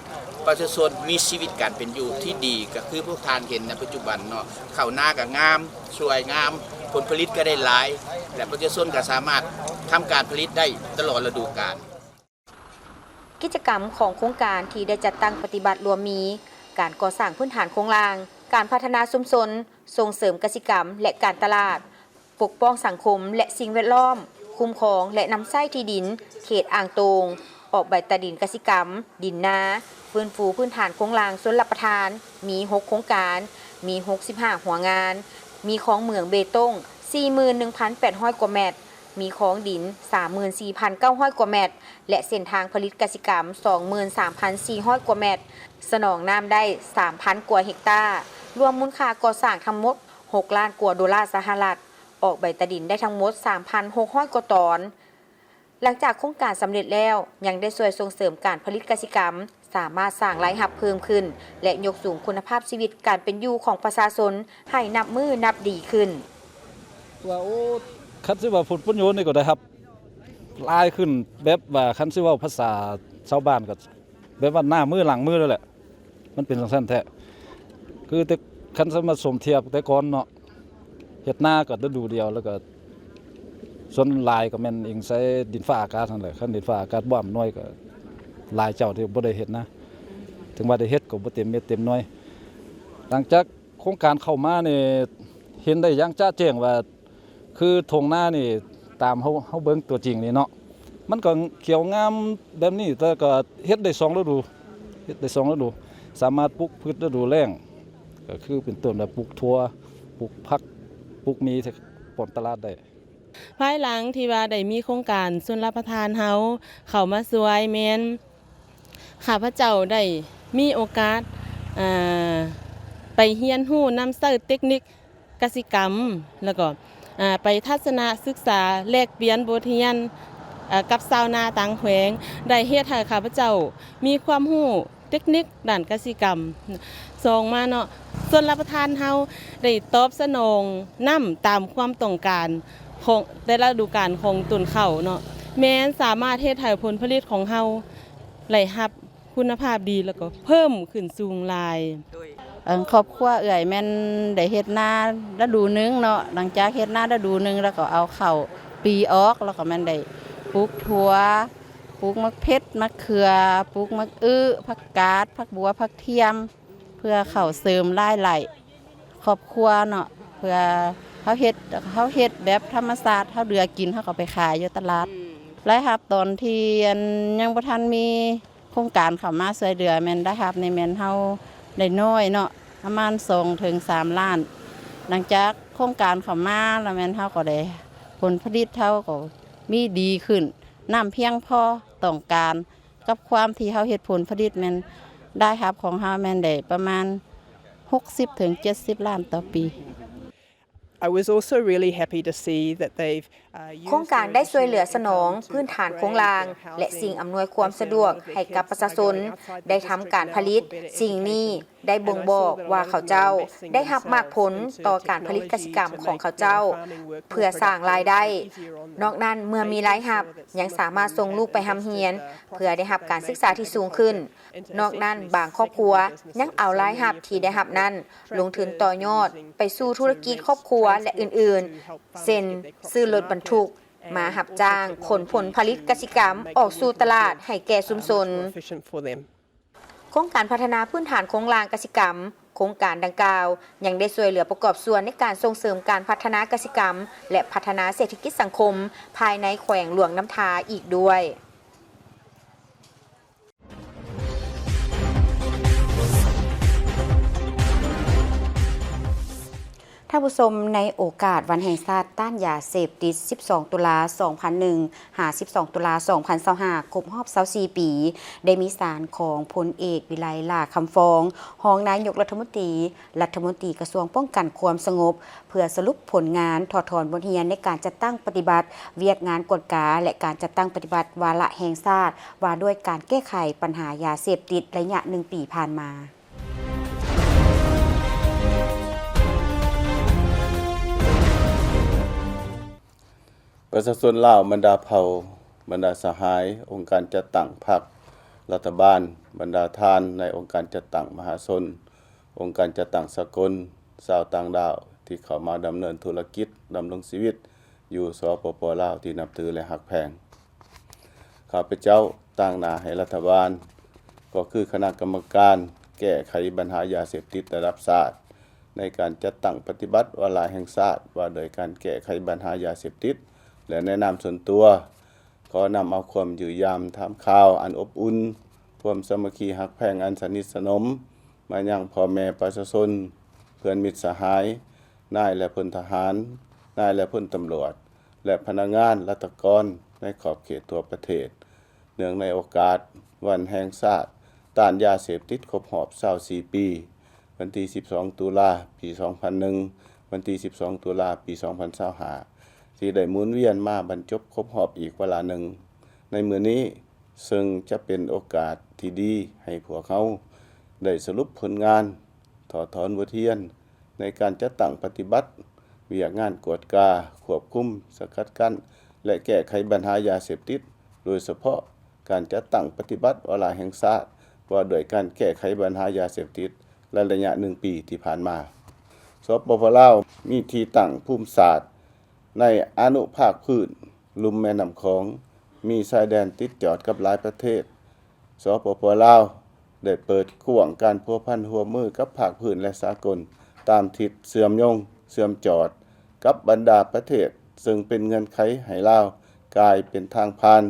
ประชาชนมีชีวิตการเป็นอยู่ที่ดีก็คือพวกทานเห็นในปัจจุบันเนาะข้าวหน้าก็งามสวยงามผลผลิตก็ได้หลายและประชาชนก็สามารถทำการผลิตได้ตลอดฤดูกาลกิจกรรมของโครงการที่ได้จัดตั้งปฏิบัติรวมมีการก่อสร้างพื้นฐานโครงรางการพัฒนาชุมชนส่งเสริมเกษตรกรรมและการตลาดปกป้องสังคมและสิ่งแวดล้อมคุ้มครองและนำไส้ที่ดินเขตอ่างโตงออกใบตาดินเกษตรกรรมดินนาฟื้นฟูพื้นฐานโครงรางชลประทานมี6โครงการมี65หัวงานมีของเหมืองเบตง 41,800 กว่าเมตรมีของดิน 34,900 กว่าเมตรและเส้นทางผลิตกสิกรรม 23,400 กว่าเมตรสนองน้ำได้ 3,000 กว่าเฮกตาร์รวมมูลค่าก่อสร้างทั้งหมด6ล้านกว่าดอลลาร์สหรัฐออกใบตาดินได้ทั้งหมด 3,600 กว่าตอนหลังจากโครงการสำเร็จแล้วยังได้ช่วยส่งเสริมการผลิตกสิกรรมสามารถสร้างรายรับเพิ่มขึ้นและยกสูงคุณภาพชีวิตการเป็นอยู่ของประชาชนให้นับมือนับดีขึ้นว่าโอ้คันสิว่าผลประโยชน์นี่ก็ได้ครับหลายขึ้นแบบว่าคันสิว่าภาษาชาวบ้านก็แบบว่าหน้ามือหลังมือแล้วแหละมันเป็นจังซั่นแท้คือแต่คันสมาสมเทียบแต่ก่อนเนาะเฮ็ดนาก็ฤดูเดียวแล้วก็ส่วนหลายก็แม่นอิงใช้ดินฟ้าอากาศนั่นแหละคันดินฟ้าอากาศบ่อำนวยก็หลายเจ้าที่บ่ได้เฮ็ดนะถึงว่าได้เฮ็ดก็บ่เต็มเม็ดเต็มหน่วยหลังจากโครงการเข้ามานี่เห็นได้อย่างจ้าแจ้งว่าคือทงหน้านี่ตามเฮาเบิ่งตัวจริงนี่เนาะมันก็เขียวงามแบบนี้แต่ก็เฮ็ดได้2ฤดูเฮ็ดได้2ฤดูสามารถปลูกพืชฤดูแล้งก็คือเป็นต้นแบบปลูกถั่วปลูกผักปลูกมีผลตลาดได้ภายหลังที่ว่าได้มีโครงการชลประทานเฮาเข้ามาช่วยแม่นข้าพเจ้าได้มีโอกาสไปเรียนรู้นำเสนอเทคนิคกสิกรรมแล้วก็ ไปทัศนศึกษาแลกเปลี่ยนบทเรียนกับชาวนาต่างแขวงได้เฮ็ดให้ข้าพเจ้ามีความรู้เทคนิคด้านกสิกรรมส่งมาเนาะส่วนรับประทานเฮาได้ตอบสนองนำตามความต้องการของแต่ละฤดูกาลของต้นข้าวเนาะแม้นสามารถเฮ็ดให้ผลผลิตของเฮาได้รับคุณภาพดีแล้วก็เพิ่มขึ้นสูงหลาย ครอบครัวเอื้อยแม่นได้เฮ็ดนาฤดูหนึงเนาะหลังจากเฮ็ดนาฤดูหนึงแล้วก็เอาข้าวปีออกแล้วก็แม่นได้ปลูกถั่วปลูกมะเพ็ดมะเขือปลูกมะอื้อผักกาดผักบัวผักเทียมเพื่อเข้าเสริมรายได้ครอบครัวเนาะเพื่อเฮาเฮ็ดแบบธรรมชาติเฮาเหลือกินเฮาก็ไปขายอยู่ตลาดรายรับตอนที่ยังบ่ทันมีโครงการเข้ามาช่วยเหลือแม่นได้รับในแม่นเฮาได้น้อยเนาะประมาณ2 ถึง 3 ล้านหลังจากโครงการเข้ามาแล้วแม่นเฮาก็ได้ผลผลิตเฮาก็มีดีขึ้นน้ำเพียงพอต้องการกับความที่เฮาเฮ็ดผลผลิตแม่นได้ครับของเฮาแม่นได้ประมาณ60 ถึง 70 ล้านต่อปี I was also really happy to see that they've โครงการได้ช่วยเหลือสนองพื้นฐานโครงรางและสิ่งอำนวยความสะดวกให้กับประชาชนได้ทำการผลิตสิ่งนี้ได้บ่งบอกว่าเขาเจ้าได้รับมากผลต่อการผลิตกสิกรรมของเขาเจ้าเพื่อสร้างรายได้นอกนั้นเมื่อมีรายรับยังสามารถส่งลูกไปหำเฮียนเพื่อได้รับการศึกษาที่สูงขึ้นนอกนั้นบางครอบครัวยังเอารายรับที่ได้รับนั้นลงทุนต่อยอดไปสู่ธุรกิจครอบครัวและอื่นๆเช่นซื้อรถบรรทุกมาหับจ้างขนผลผลิตกสิกรรมออกสู่ตลาดให้แก่ชุมชนโครงการพัฒนาพื้นฐานโครงรางกสิกรรมโครงการดังกล่าวยังได้ช่วยเหลือประกอบส่วนในการส่งเสริมการพัฒนากสิกรรมและพัฒนาเศรษฐกิจสังคมภายในแขวงหลวงน้ำทาอีกด้วยท่านผู้ชมในโอกาสวันแห่งชาติต้านยาเสพติด 12 ตุลา 2001 หา 12 ตุลา 2025 ครบรอบ24 ปี ได้มีสารของพลเอกวิไลลาคำฟองรองนายกรัฐมนตรีกระทรวงป้องกันความสงบ เพื่อสรุปผลงานถอดถอนบทเรียนในการจัดตั้งปฏิบัติเวียกงานกฎกาและการจัดตั้งปฏิบัติวาระแห่งชาติว่าด้วยการแก้ไขปัญหายาเสพติดระยะ1 ปีผ่านมาประชาชนลาวบรรดาเผ่าบรรดาสหายองค์การจัดตั้งพรรครัฐบาลบรรดาทานในองค์การจัดตั้งมหาชนองค์การจัดตั้งสากลชาวต่างดาวที่เข้ามาดำเนินธุรกิจดำรงชีวิตอยู่สปป.ลาวที่นับถือและฮักแพงข้าพเจ้าตั้งหน้าให้รัฐบาลก็คือคณะกรรมการแก้ไขปัญหายาเสพติดระดับชาติในการจัดตั้งปฏิบัติวาระแห่งชาติว่าโดยการแก้ไขปัญหายาเสพติดและแนะนำส่วนตัวขอนำเอาความอยู่ยามถามข่าวอันอบอุ่นความสามัคคีฮักแพงอันสนิทสนมมายังพ่อแม่ประชาชนเพื่อนมิตรสหายนายและพลทหารนายและพลตำรวจและพนักงานราชการในขอบเขตทั่วประเทศเนื่องในโอกาสวันแห่งชาติต้านยาเสพติดครบรอบ24 ปีวันที่ 12 ตุลาปี 2001 วันที่ 12 ตุลาปี 2025ที่ได้หมุนเวียนมาบรรจบครบรอบอีกเวลาหนึ่งในมื้อนี้ซึ่งจะเป็นโอกาสที่ดีให้พวกเขาได้สรุปผลงานถอดถอนบทเรียนในการจัดตั้งปฏิบัติเวียกงานกวดกาควบคุมสกัดกั้นและแก้ไขปัญหายาเสพติดโดยเฉพาะการจัดตั้งปฏิบัติวาระแห่งชาติว่าโดยการแก้ไขปัญหายาเสพติดระยะ1 ปีที่ผ่านมาสปป.ลาวมีที่ตั้งภูมิศาสตร์ในอนุภาคพื้นลุ่มแม่น้ำของมีชายแดนติดจอดกับหลายประเทศสปป.ลาวได้เปิดกว้างการพัวพันร่วมมือกับภาคพื้นและสากลตามทิศเชื่อมโยงเชื่อมจอดกับบรรดาประเทศซึ่งเป็นเงื่อนไขให้ลาวกลายเป็นทางผ่าน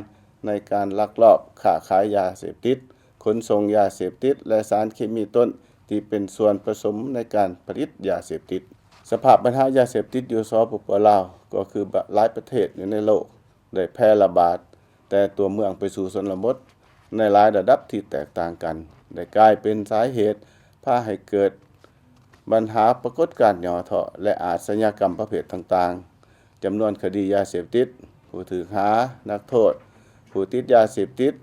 ในการลักลอบค้าขายยาเสพติดขนส่งยาเสพติดและสารเคมีต้นที่เป็นส่วนผสมในการผลิตยาเสพติดสภาพปัญหายาเสพติดอยู่สปป.ลาวก็คือหลายประเทศอยู่ในโลกได้แพร่ระบาดแต่ตัวเมืองไปสู่ชนบทในหลายระดับที่แตกต่างกันได้กลายเป็นสาเหตุพาให้เกิดปัญหาปรากฏการณ์หย่อเถาะและอาชญากรรมประเภทต่าง จำนวนคดียาเสพติดผู้ถูกหานักโทษผู้ติดยาเสพติด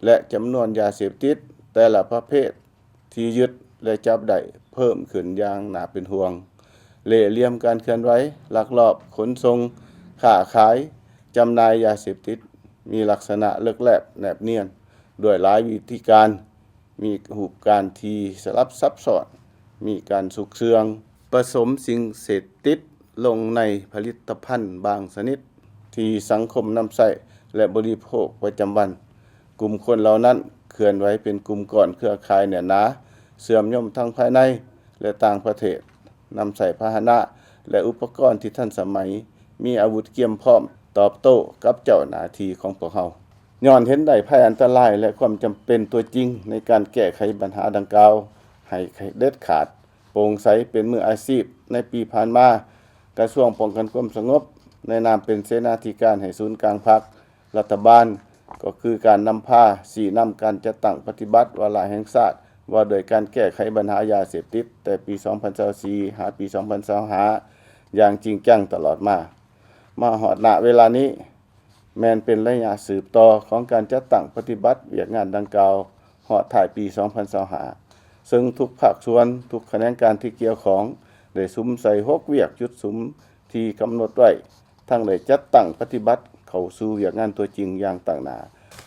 และจำนวนยาเสพติดแต่ละประเภทที่ยึดและจับได้เพิ่มขึ้นอย่างน่าเป็นห่วงเล่ห์เหลี่ยมการเคลื่อนไหวลักลอบขนส่งค้าขายจำหน่ายยาเสพติดมีลักษณะเลิกแลบแนบเนียนด้วยหลายวิธีการมีรูปการที่สลับซับซ้อนมีการสุกเสืองผสมสิ่งเสพติดลงในผลิตภัณฑ์บางชนิดที่สังคมนำใช้และบริโภคประจำวันกลุ่มคนเหล่านั้นเคลื่อนไหวเป็นกลุ่มก้อนเครือข่ายแน่นหนาเสื่อมโทรมทั้งภายในและต่างประเทศนำใส่พาหนะและอุปกรณ์ที่ทันสมัยมีอาวุธเกียมพร้อมตอบโต้กับเจ้าหน้าที่ของพวกเขาย้อนเห็นได้ภัยอันตรายและความจำเป็นตัวจริงในการแก้ไขปัญหาดังกล่าวให้เด็ดขาดโปร่งใสเป็นมืออาชีพในปีผ่านมากระทรวงป้องกันความสงบในนามเป็นเสนาธิการให้ศูนย์กลางพรรครัฐบาลก็คือการนำพาสี่นำการจัดตั้งปฏิบัติวาระแห่งชาติว่าโดยการแก้ไขปัญหายาเสพติดแต่ปี 2024 หาปี 2025 อย่างจริงจังตลอดมาฮอดณเวลานี้แม้นเป็นระยะสืบต่อของการจัดตั้งปฏิบัติเวียกงานดังกล่าวฮอดท้ายปี 2025 ซึ่งทุกภาคส่วนทุกแขนงการที่เกี่ยวของได้สุมใส่ฮกเวียกจุดสุมที่กำหนดไว้ทั้งได้จัดตั้งปฏิบัติเข้าสู่เวียกงานตัวจริงอย่างต่างหน้า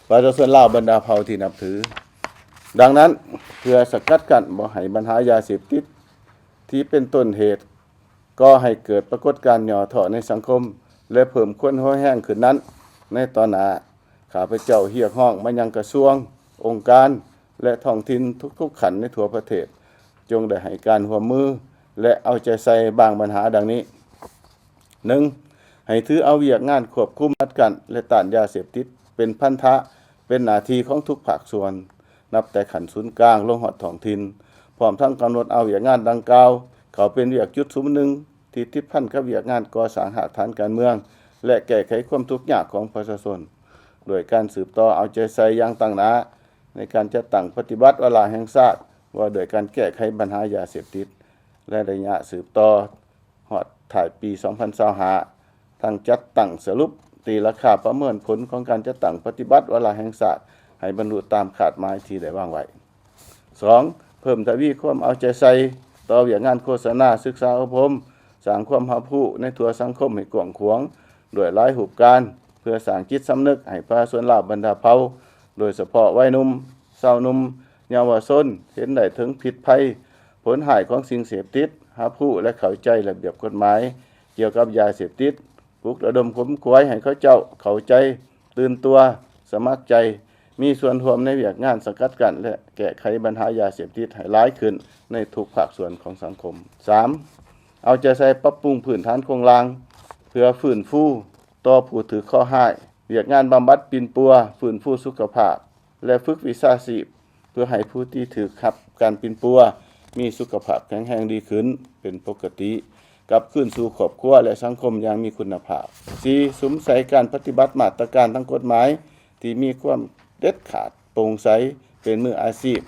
ประชาชนลาวบรรดาเผ่าที่นับถือดังนั้นเพื่อสกัดกั้นบ่ให้ปัญหายาเสพติดที่เป็นต้นเหตุก็ให้เกิดปรากฏการณ์หย่อถ่อในสังคมและเพิ่มความร้อนแห้งขึ้นนั้นในตอนหน้าข้าพเจ้าเรียกร้องมายังกระทรวงองค์การและท้องถิ่นทุกๆขันในทั่วประเทศจงได้ให้การร่วมมือและเอาใจใส่บางปัญหาดังนี้ 1. ให้ถือเอาเวียกงานควบคุมกัดกันและต้านยาเสพติดเป็นพันธะเป็นหน้าที่ของทุกภาคส่วนนับแต่ขันศูนย์กลางลงหอดท้องถิ่นพร้อมทั้งกำหนดเอาเวียกงานดังกล่าวเขาเป็นเวียกจุดสุมหนึ่งที่ติดพันกับเวียกงานก่อสร้างหาฐานการเมืองและแก้ไขความทุกข์ยากของประชาชนโดยการสืบต่อเอาใจใส่อย่างต่างหน้าในการจัดตั้งปฏิบัติวาระแห่งชาติว่าโดยการแก้ไขปัญหายาเสพติดและระยะสืบต่อฮอดถ่ายปี 2025 ทางจัดตั้งสรุปตีราคาประเมินผลของการจัดตั้งปฏิบัติวาระแห่งชาติให้บรรลุตามคาดหมายที่ได้วางไว้ 2. เพิ่มทวีความเอาใจใส่ต่อเวียกงานโฆษณาศึกษาอบรมสร้างความรับรู้ในทั่วสังคมให้กว้างขวางด้วยหลายรูปการเพื่อสร้างจิตสำนึกให้ประชาชนลาวบรรดาเผ่าโดยเฉพาะวัยหนุ่มสาวหนุ่มเยาวชนเห็นได้ถึงผิดภัยผลหายของสิ่งเสพติดรับรู้และเข้าใจระเบียบกฎหมายเกี่ยวกับยาเสพติดปลุกระดมขมขวยให้เขาเจ้าเข้าใจตื่นตัวสมัครใจมีส่วนร่วมในเวียกงานสกัดกั้นและแก้ไขปัญหายาเสพติดให้หลายขึ้นในทุกภาคส่วนของสังคม 3. เอาใจใส่ปรับปรุงพื้นฐานโครงสร้างเพื่อฟื้นฟูต่อผู้ถือข้อห้ายเวียกงานบำบัดปิ่นปัวฟื้นฟูสุขภาพและฝึกวิชาชีพเพื่อให้ผู้ที่ถือขับการปิ่นปัวมีสุขภาพแข็งแรงดีขึ้นเป็นปกติกลับคืนสู่ครอบครัวและสังคมอย่างมีคุณภาพ 4. สุมใส่การปฏิบัติมาตรการทางกฎหมายที่มีความเด็ดขาดโปร่งใสเป็นมืออาชีพ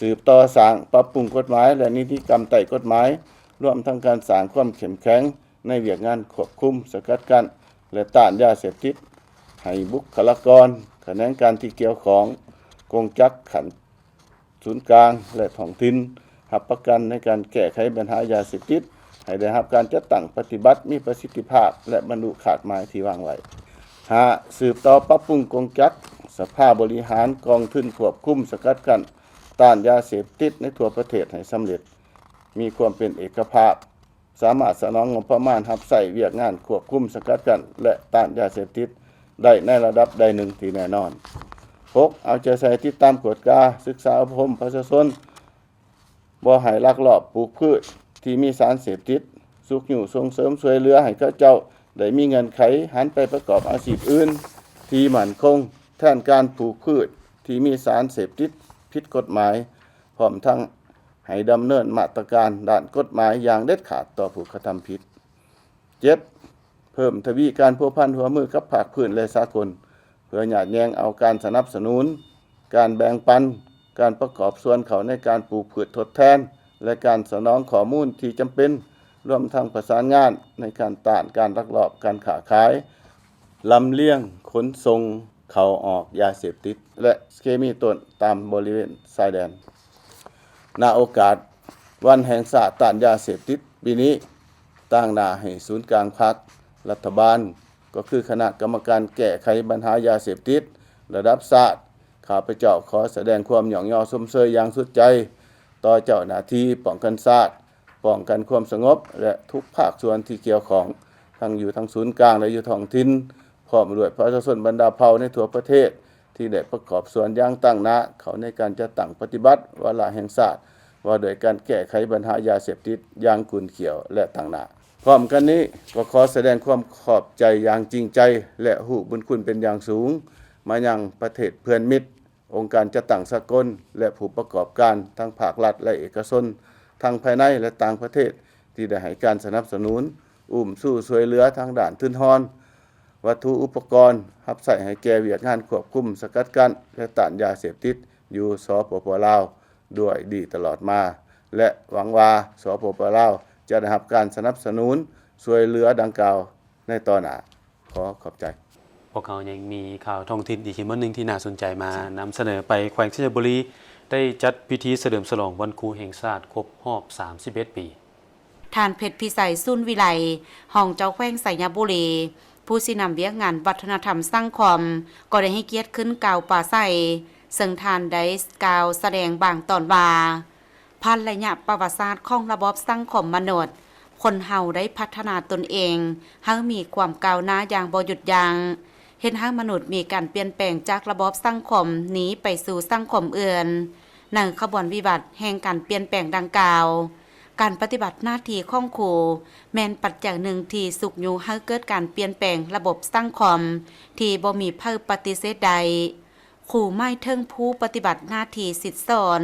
สืบต่อสร้างปรับปรุงกฎหมายและนิติกรรมใต้กฎหมายรวมทั้งการสร้างความเข้มแข็งในเวียกงานควบคุมสกัดกั้นและต้านยาเสพติดให้บุคลากรแขนงการที่เกี่ยวของกงจักรขันศูนย์กลางและท้องถิ่นรับประกันในการแก้ไขปัญหายาเสพติดให้ได้รับการจัดตั้งปฏิบัติมีประสิทธิภาพและบรรลุขาดหมายที่วางไว้ 5. สืบต่อปรับปรุงกงจักรสภาบริหารกองทุนควบคุมสกัดกั้นต้านยาเสพติดในทั่วประเทศให้สำเร็จมีความเป็นเอกภาพสามารถสนองงบประมาณรับใช้เวียกงานควบคุมสกัดกั้นและต้านยาเสพติดได้ในระดับใดหนึ่งที่แน่นอน 6. เอาใจใส่ติดตามกฎกาศึกษาอบรมประชาชนบ่ให้ลักลอบปลูกพืชที่มีสารเสพติดสุขอยู่ส่งเสริมช่วยเหลือให้เขาเจ้าได้มีเงินไขหันไปประกอบอาชีพอื่นที่มั่นคงแทนการปลูกพืชที่มีสารเสพติดผิดกฎหมายพร้อมทั้งให้ดำเนินมาตรการด้านกฎหมายอย่างเด็ดขาดต่อผู้กระทำผิด 7. เพิ่มทวีการพัวพันหัวมือกับภาคพื้นและสากลเพื่อหยาดแยงเอาการสนับสนุนการแบ่งปันการประกอบส่วนเขาในการปลูกพืชทดแทนและการสนองข้อมูลที่จำเป็น รวมทั้งประสานงานในการต้านการลักลอบการค้าขายลำเลียงขนส่งเข้าออกยาเสพติดและเคมีตนตามบริเวณชายแดนณโอกาสวันแห่งชาติต้านยาเสพติดปีนี้ตั้งหน้าให้ศูนย์กลางพรรครัฐบาลก็คือคณะกรรมการแก้ไขปัญหายาเสพติดระดับชาติข้าพเจ้าขอแสดงความหย่องยอชมเชยอย่างสุดใจต่อเจ้าหน้าที่ป้องกันชาติป้องกันความสงบและทุกภาคส่วนที่เกี่ยวข้องทั้งอยู่ทั้งศูนย์กลางและอยู่ท้องถิ่นพร้อมด้วยประชาชนบรรดาเผ่าในทั่วประเทศที่ได้ประกอบส่วนอย่างตั้งหน้าเขาในการจัดตั้งปฏิบัติวาระแห่งชาติว่าโดยการแก้ไขปัญหายาเสพติดอย่างกุนเขียวและตั้งหน้าพร้อมกันนี้ก็ขอแสดงความขอบใจอย่างจริงใจและหูบุญคุณเป็นอย่างสูงมายังประเทศเพื่อนมิตรองค์การจัดตั้งสากลและผู้ประกอบการทั้งภาครัฐและเอกชนทั้งภายในและต่างประเทศที่ได้ให้การสนับสนุนสู้ช่วยเหลือทางด้านทุนทรวัตถุอุปกรณ์รับใช้ให้แก่เวียกงานควบคุมสกัดกั้นและต้านยาเสพติดอยู่สปป.ลาวด้วยดีตลอดมาและหวังว่าสปป.ลาวจะได้รับการสนับสนุนช่วยเหลือดังกล่าวในต่อหน้าขอบใจพวกเขายังมีข่าวท้องถิ่นอีกเรื่องนึงที่น่าสนใจมานำเสนอไปแขวงชัยบุรีได้จัดพิธีเฉลิมฉลองวันครูแห่งชาติครบรอบ31 ปีท่านเพชรพิสัยสุนวิไลห้องเจ้าแขวงไสยบุรีผู้สินำเวียกงานวัฒนธรรมสร้างความก็ได้ให้เกียรติขึ้นกล่าวปราศัยซึ่งท่านได้กล่าวแสดงบางตอนว่าผ่านระยะประวัติศาสตร์ของระบบสังคมมนุษย์คนเฮาได้พัฒนาตนเองให้มีความก้าวหน้าอย่างบ่หยุดยัง้งเห็นให้มนุษย์มีการเปลี่ยนแปลงจากระบบสังคมนี้ไปสู่สังคมอื่นในขบวนวิบัติแห่งการเปลี่ยนแปลงดังกล่าวการปฏิบัติหน้าที่ของครูแม่นปัจจัยหนึ่งที่สุกอยู่ให้เกิดการเปลี่ยนแปลงระบบสังคมที่บ่มีเพิ่มปฏิเสธใดครูไม่เทิงผู้ปฏิบัติหน้าที่สิทธิสอน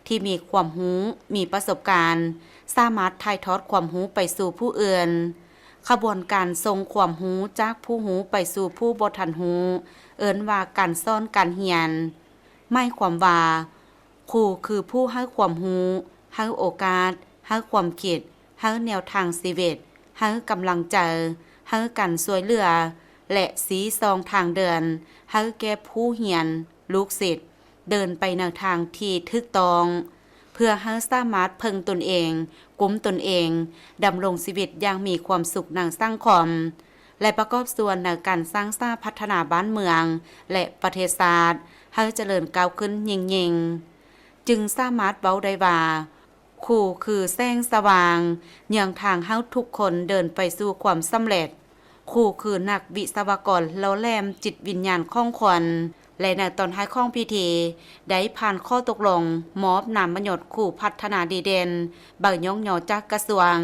ที่มีความรู้มีประสบการณ์สามารถถ่ายทอดความรู้ไปสู่ผู้อื่นขบวนการทรงความรู้จากผู้รู้ไปสู่ผู้บ่ทันรู้เอิ้นว่าการสอนการเรียนไม่ความว่าครูคือผู้ให้ความรู้ให้โอกาสให้ความคิดให้แนวทางชีวิตให้กำลังใจให้การช่วยเหลือและสีซองทางเดินให้แก่ผู้เรียนลูกศิษย์เดินไปในทางที่ถูกต้องเพื่อให้สามารถพึ่งตนเองกุมตนเองดำรงชีวิตอย่างมีความสุขในสังคมและประกอบส่วนในการสร้างสร้างพัฒนาบ้านเมืองและประเทศชาติให้เจริญก้าวขึ้นยิ่งๆจึงสามารถเว้าได้ว่าครูคือแสงสว่างยังทางให้ทุกคนเดินไปสู่ความสำเร็จครูคือนักวิศวกรเล่าแหลมจิตวิญญาณของคนและในตอนท้ายของพิธีได้ผ่านข้อตกลงมอบนามบัญญัติครูพัฒนาดีเด่นใบย่องยอจากกระทรวง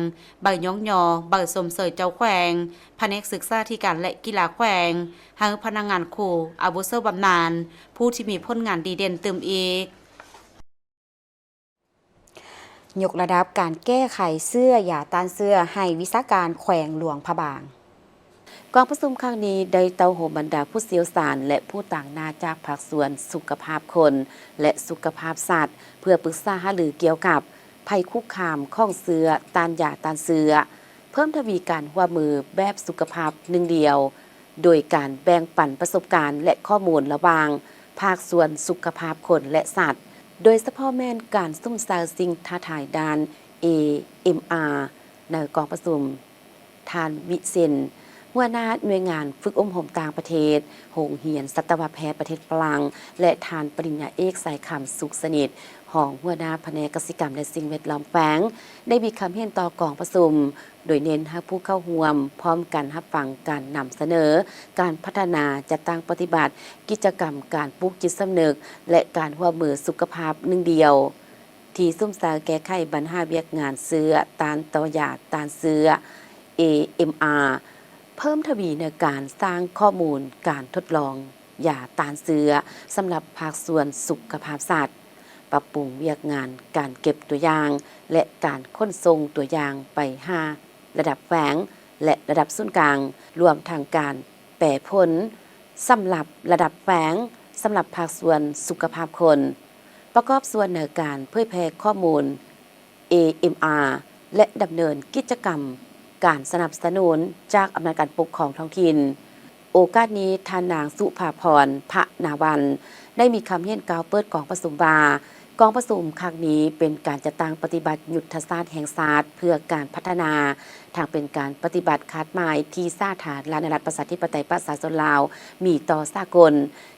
ใบย่องยอใบสมเสยเจ้าแขวงแผนกศึกษาธิการและกีฬาแขวงให้พนักงานครูอาวุโสบำนาญผู้ที่มีผลงานดีเด่นเติมอีกยกระดับการแก้ไขเสื้อยาต้านเสื้อให้วิชาการแขวงหลวงพระบางกองประชุมครั้งนี้ได้เต้าโหมบรรดาผู้เชี่ยวชาญและผู้ต่างหน้าจากภาคส่วนสุขภาพคนและสุขภาพสัตว์เพื่อปรึกษาหารือเกี่ยวกับภัยคุกคามของเสื้อต้านยาต้านเสื้อเพิ่มทวีการร่วมมือแบบสุขภาพหนึ่งเดียวโดยการแบ่งปันประสบการณ์และข้อมูลระหว่างภาคส่วนสุขภาพคนและสัตว์โดยเฉพาะแม่นการซุ่มซาสิ่งท้าทายด้าน AMR ในกองประชุมทานวิเซนหัวหน้าหน่วยงานฝึกอบรมต่างประเทศโรงเรียนสัตวแพทย์ประเทศฝรั่งและทานปริญญาเอกสายคำสุขสนิทของหัวหน้าแผนกกสิกรรมและสิ่งแวดล้อมแฝงได้มีคำเห็นต่อกองประชุมโดยเน้นให้ผู้เข้าร่วมพร้อมกันรับฟังการนำเสนอการพัฒนาจัดตั้งปฏิบัติกิจกรรมการปลูกจิตสำนึกและการร่วมมือสุขภาพหนึ่งเดียวที่ซุ่มซาแก้ไขปัญหาเวียกงานเสื้อต้านต่อยาต้านเสื้อ AMR เพิ่มทวีในการสร้างข้อมูลการทดลองยาต้านเสื้อสำหรับภาคส่วนสุขภาพสัตว์ปรับปรุงเวียกงานการเก็บตัวอย่างและการขนส่งตัวอย่างไป5ระดับแฝงและระดับศูนย์กลางรวมทางการแปรผลสำหรับระดับแฝงสำหรับภาคส่วนสุขภาพคนประกอบส่วนในการเผยแพร่ข้อมูล AMR และดำเนินกิจกรรมการสนับสนุนจากอำนาจการปกครองท้องถิ่นโอกาสนี้ท่านนางสุภาพรพระนาวันได้มีคำเฮียนกล่าวเปิดกองประชุมว่ากองประชุมครั้งนี้เป็นการจัดตั้งปฏิบัติยุทธศาสตร์แห่งชาติเพื่อการพัฒนาทางเป็นการปฏิบัติคาดหมายที่สาธารณรัฐประชาธิปไตยประชาชนลาวมีต่อสากล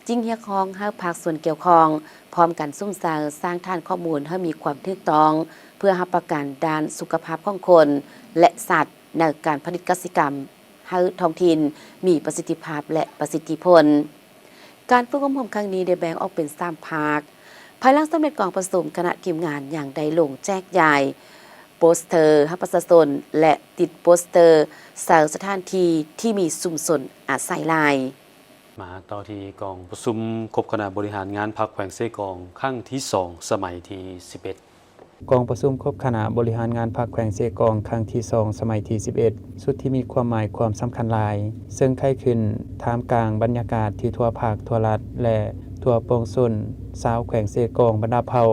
จึงเรียกร้องให้ภาคส่วนเกี่ยวข้องพร้อมกันซุ่มเสริมสร้างฐานข้อมูลให้มีความถูกต้องเพื่อรับประกันด้านสุขภาพของคนและสัตว์ในการผลิตกสิกรรมให้ท้องถิ่นมีประสิทธิภาพและประสิทธิผลการฝึกอบรมครั้งนี้ได้แบ่งออกเป็น3ภาคภายหลังสำเร็จกองประชุมคณะทีมงานอย่างได้ลงแจกจ่ายโปสเตอร์ให้ประชาชนและติดโปสเตอร์สถานสถานที่ที่มีชุมชนอาศัยหลายมาต่อที่กองประชุมครบคณะบริหารงานพรรคแขวงเซกองครั้งที่2สมัยที่11กองประชุมครบคณะบริหารงานพรรคแขวงเซกองครั้งที่2สมัยที่11สุดที่มีความหมายความสำคัญหลายซึ่งไข้ขึ้นท่ามกลางบรรยากาศที่ทั่วภาคทั่วรัฐและทั่วปวงชนชาวแขวงเซกองบรรดาเผ่า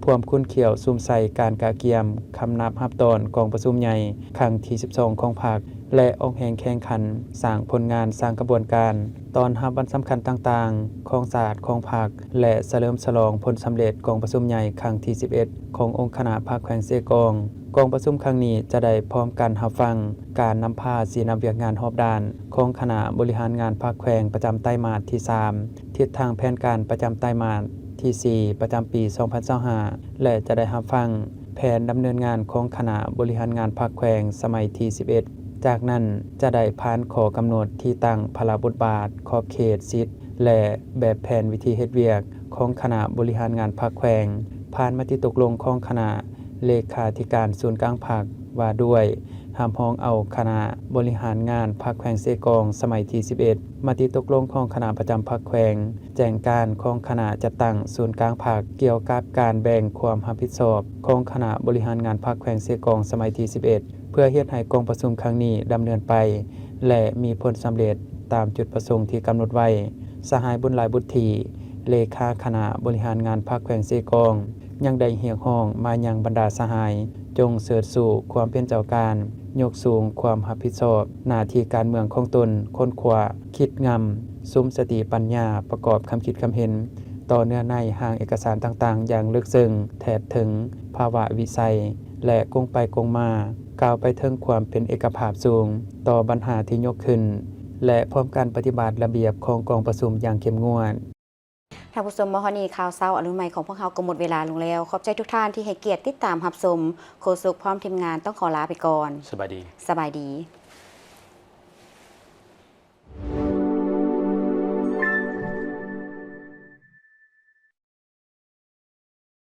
พวมคุ้นเขียวซุ่มใส่การกะเกียมคำนับรับตอนกองประชุมใหญ่ครั้งที่12ของพรรคและออกแห่งแข่งขันสร้างผลงานสร้างกระบวนการตอนรับวันสำคัญต่างๆของศาสตร์ของพรรคและเฉลิมฉลองผลสำเร็จกองประชุมใหญ่ครั้งที่11ขององค์คณะพรรคแขวงเซกองกองประชุมครั้งนี้จะได้พร้อมกันรับฟังการนำพาสีนำเวียกงานรอบด้านของคณะบริหารงานพรรคแขวงประจำไตรมาสที่3ทิศทางแผนการประจำไตรมาสที่4ประจำปี2025และจะได้รับฟังแผนดำเนินงานของคณะบริหารงานพรรคแขวงสมัยที่11จากนั้นจะได้ผ่านข้อกำหนดที่ตั้งพระบทบาทขอบเขตสิทธิ์และแบบแผนวิธีเฮ็ดเวียกของคณะบริหารงานพรรคแขวงผ่านมติตกลงของคณะเลขาธิการศูนย์กลางพรรคว่าด้วยห้ามพ้องเอาคณะบริหารงานพรรคแขวงเซกองสมัยที่11มติตกลงของคณะประจำพรรคแขวงแจ้งการของคณะจัดตั้งศูนย์กลางพรรคเกี่ยวกับการแบ่งความรับผิดชอบของคณะบริหารงานพรรคแขวงเซกองสมัยที่11เพื่อเฮ็ดให้กองประชุมครั้งนี้ดำเนินไปและมีผลสำเร็จตามจุดประสงค์ที่กำหนดไว้สหายบุญหลายบุตรีเลขาคณะบริหารงานพรรคแขวงเซกองยังได้เรียกร้องมายังบรรดาสหายจงเสริฐสู่ความเป็นเจ้าการยกสูงความรับผิดชอบหน้าที่การเมืองของตนค้นคว้าคิดงำซุ้มสติปัญญาประกอบคำคิดคำเห็นต่อเนื้อในห่างเอกสารต่างๆอย่างลึกซึ้งแทบถึงภาวะวิสัยและกงไปกงมากล่าวไปถึงความเป็นเอกภาพสูงต่อปัญหาที่ยกขึ้นและพร้อมการปฏิบัติระเบียบของกองประชุมอย่างเข้มงวดท่านผู้ชมมื้อนี้ข่าวเช้าอรุณใหม่ของพวกเราก็หมดเวลาลงแล้วขอบใจทุกท่านที่ให้เกียรติติดตามรับชมโฆษกพร้อมทีมงานต้องขอลาไปก่อนสบายดี